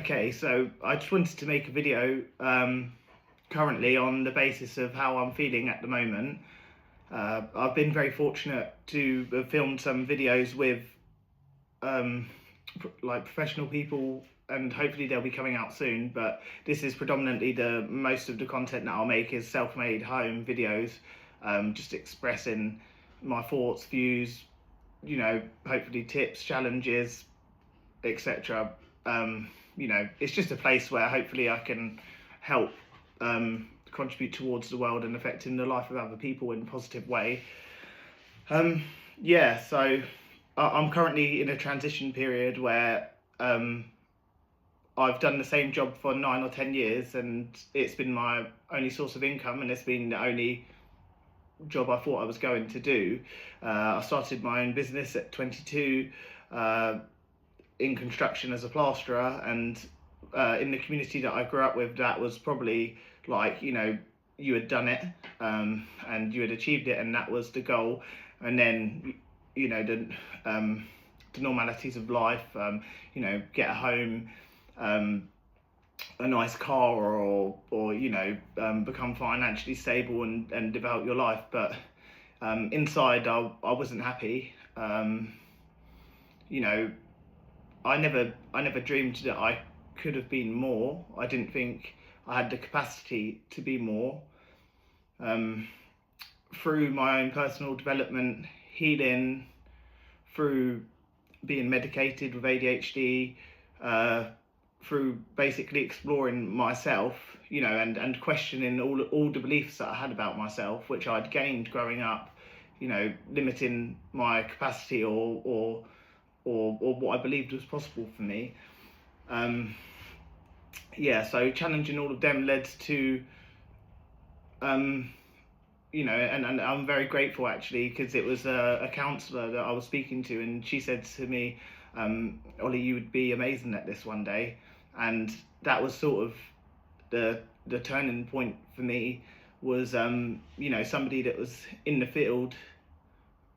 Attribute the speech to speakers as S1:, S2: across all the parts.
S1: Okay, so I just wanted to make a video currently on the basis of how I'm feeling at the moment. I've been very fortunate to have filmed some videos with um, like professional people, and hopefully they'll be coming out soon. But this is predominantly the most of the content that I'll make is self-made home videos, just expressing my thoughts, views, hopefully tips, challenges, etc. It's just a place where hopefully I can help contribute towards the world and affecting the life of other people in a positive way. So I'm currently in a transition period where I've done the same job for 9 or 10 years, and it's been my only source of income, and it's been the only job I thought I was going to do. I started my own business at 22. In construction as a plasterer, and in the community that I grew up with, that was probably like, you had done it, and you had achieved it, and that was the goal. And then the normalities of life, get a home, a nice car, or become financially stable and develop your life. But inside I wasn't happy. I never dreamed that I could have been more. I didn't think I had the capacity to be more. Through my own personal development, healing, through being medicated with ADHD, through basically exploring myself, and questioning all the beliefs that I had about myself, which I'd gained growing up, limiting my capacity or what I believed was possible for me. So challenging all of them led to, and I'm very grateful actually, because it was a counsellor that I was speaking to, and she said to me, Ollie, you would be amazing at this one day. And that was sort of the turning point for me, was somebody that was in the field,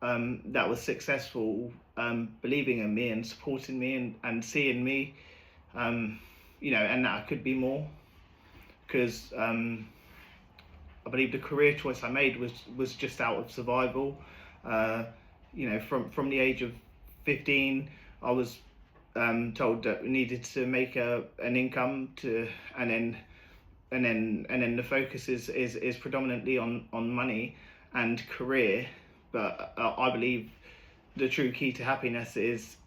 S1: that was successful, believing in me and supporting me and seeing me, and that I could be more. Because I believe the career choice I made was just out of survival. From the age of 15, I was told that we needed to make an income and then the focus is predominantly on money and career. But I believe the true key to happiness is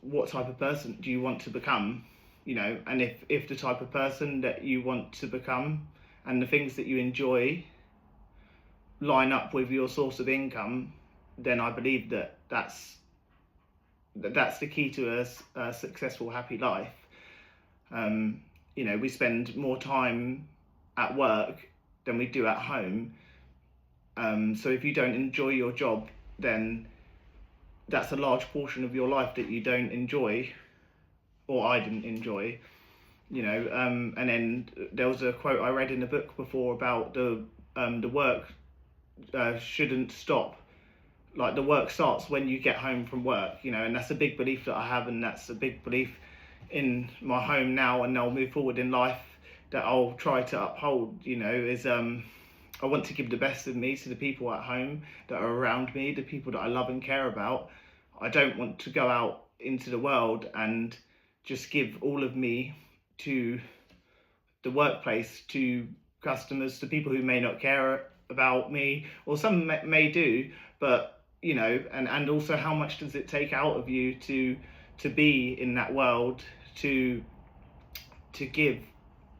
S1: what type of person do you want to become, and if the type of person that you want to become and the things that you enjoy line up with your source of income, then I believe that's the key to a successful, happy life. We spend more time at work than we do at home. So if you don't enjoy your job, then that's a large portion of your life that you don't enjoy, or I didn't enjoy. And then there was a quote I read in a book before about the work shouldn't stop. Like, the work starts when you get home from work, and that's a big belief that I have, and that's a big belief in my home now, and I'll move forward in life that I'll try to uphold, is I want to give the best of me to the people at home that are around me, the people that I love and care about. I don't want to go out into the world and just give all of me to the workplace, to customers, to people who may not care about me, or some may do, but and also, how much does it take out of you to be in that world, to give,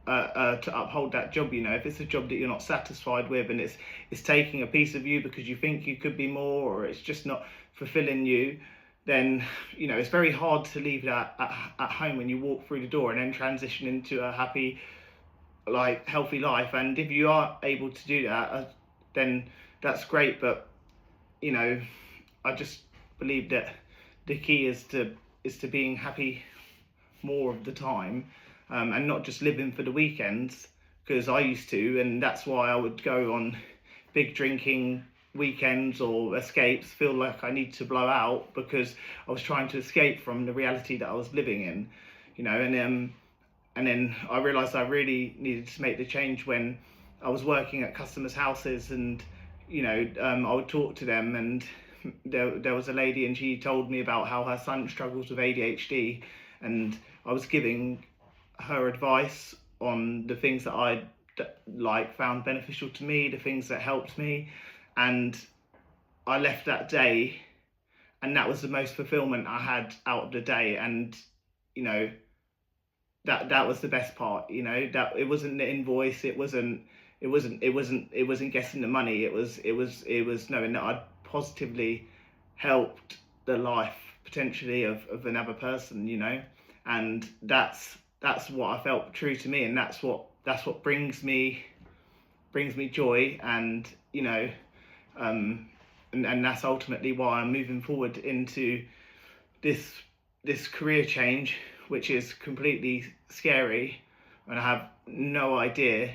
S1: to uphold that job? If it's a job that you're not satisfied with, and it's taking a piece of you because you think you could be more, or it's just not fulfilling you, then it's very hard to leave that at home when you walk through the door and then transition into a happy, healthy life. And if you are able to do that, then that's great. But I just believe that the key is to being happy more of the time, and not just living for the weekends, because I used to, and that's why I would go on big drinking weekends or escapes feel like I need to blow out, because I was trying to escape from the reality that I was living in, and then I realised I really needed to make the change when I was working at customers' houses, and I would talk to them, and there was a lady, and she told me about how her son struggles with ADHD, and I was giving her advice on the things that I found beneficial to me, the things that helped me, and I left that day, and that was the most fulfillment I had out of the day, and you know that was the best part. That it wasn't the invoice, it wasn't getting the money. It was knowing that I'd positively helped the life potentially of another person, and that's what I felt true to me, and that's what brings me joy, and and that's ultimately why I'm moving forward into this career change, which is completely scary, and I have no idea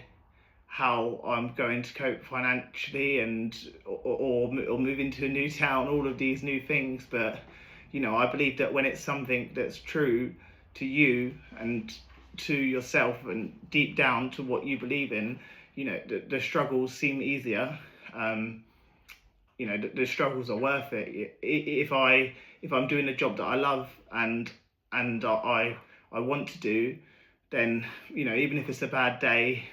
S1: how I'm going to cope financially, and or move into a new town, all of these new things. But I believe that when it's something that's true to you and to yourself and deep down to what you believe in, the struggles seem easier. The struggles are worth it. If I'm doing a job that I love, and I want to do, then even if it's a bad day,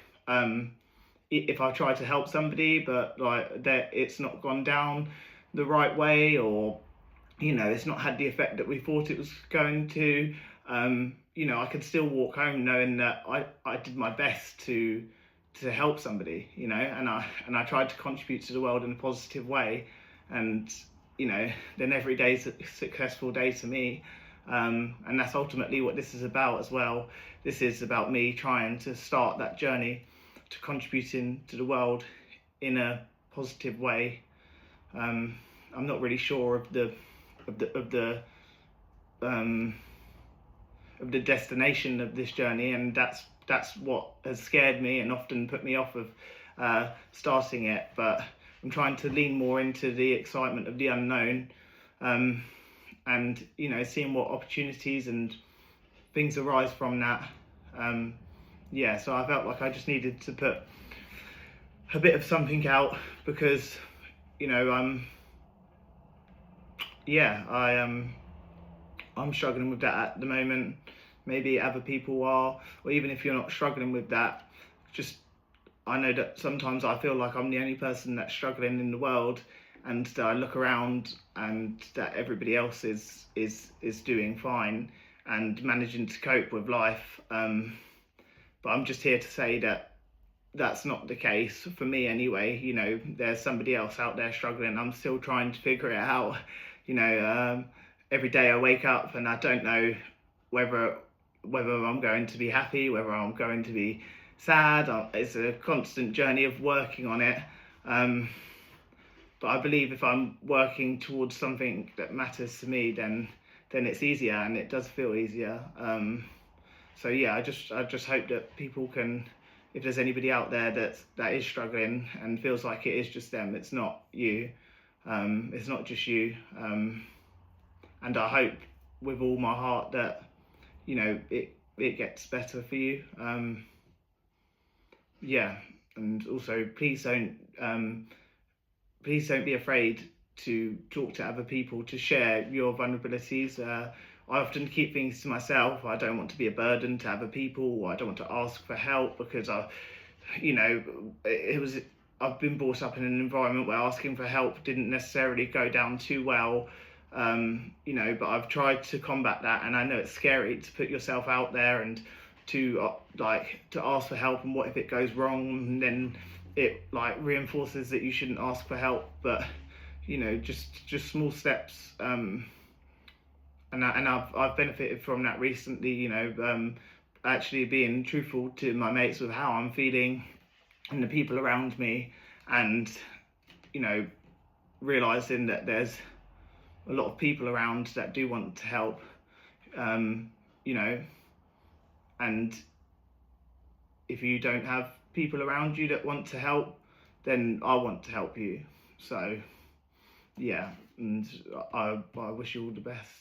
S1: if I try to help somebody, but that it's not gone down the right way, or it's not had the effect that we thought it was going to, I can still walk home knowing that I did my best to help somebody, and I tried to contribute to the world in a positive way, and then every day is a successful day to me, and that's ultimately what this is about as well. This is about me trying to start that journey to contributing to the world in a positive way. I'm not really sure of the destination of this journey, and that's what has scared me and often put me off of starting it. But I'm trying to lean more into the excitement of the unknown, and seeing what opportunities and things arise from that. So I felt like I just needed to put a bit of something out, because I'm struggling with that at the moment. Maybe other people are, or even if you're not struggling with that, just I know that sometimes I feel like I'm the only person that's struggling in the world, and that I look around and that everybody else is doing fine and managing to cope with life. But I'm just here to say that that's not the case for me anyway. There's somebody else out there struggling. I'm still trying to figure it out. Every day I wake up and I don't know whether I'm going to be happy, whether I'm going to be sad. It's a constant journey of working on it. But I believe if I'm working towards something that matters to me, then it's easier, and it does feel easier. I just hope that people can, if there's anybody out there that is struggling and feels like it is just them, it's not you. It's not just you. And I hope with all my heart that it gets better for you. And also please don't be afraid to talk to other people, to share your vulnerabilities. I often keep things to myself. I don't want to be a burden to other people, or I don't want to ask for help, because I've been brought up in an environment where asking for help didn't necessarily go down too well. But I've tried to combat that, and I know it's scary to put yourself out there and to ask for help, and what if it goes wrong, and then it reinforces that you shouldn't ask for help. But just small steps, and I've benefited from that recently, actually being truthful to my mates with how I'm feeling and the people around me, and realizing that there's a lot of people around that do want to help, and if you don't have people around you that want to help, then I want to help you. So, yeah, and I wish you all the best.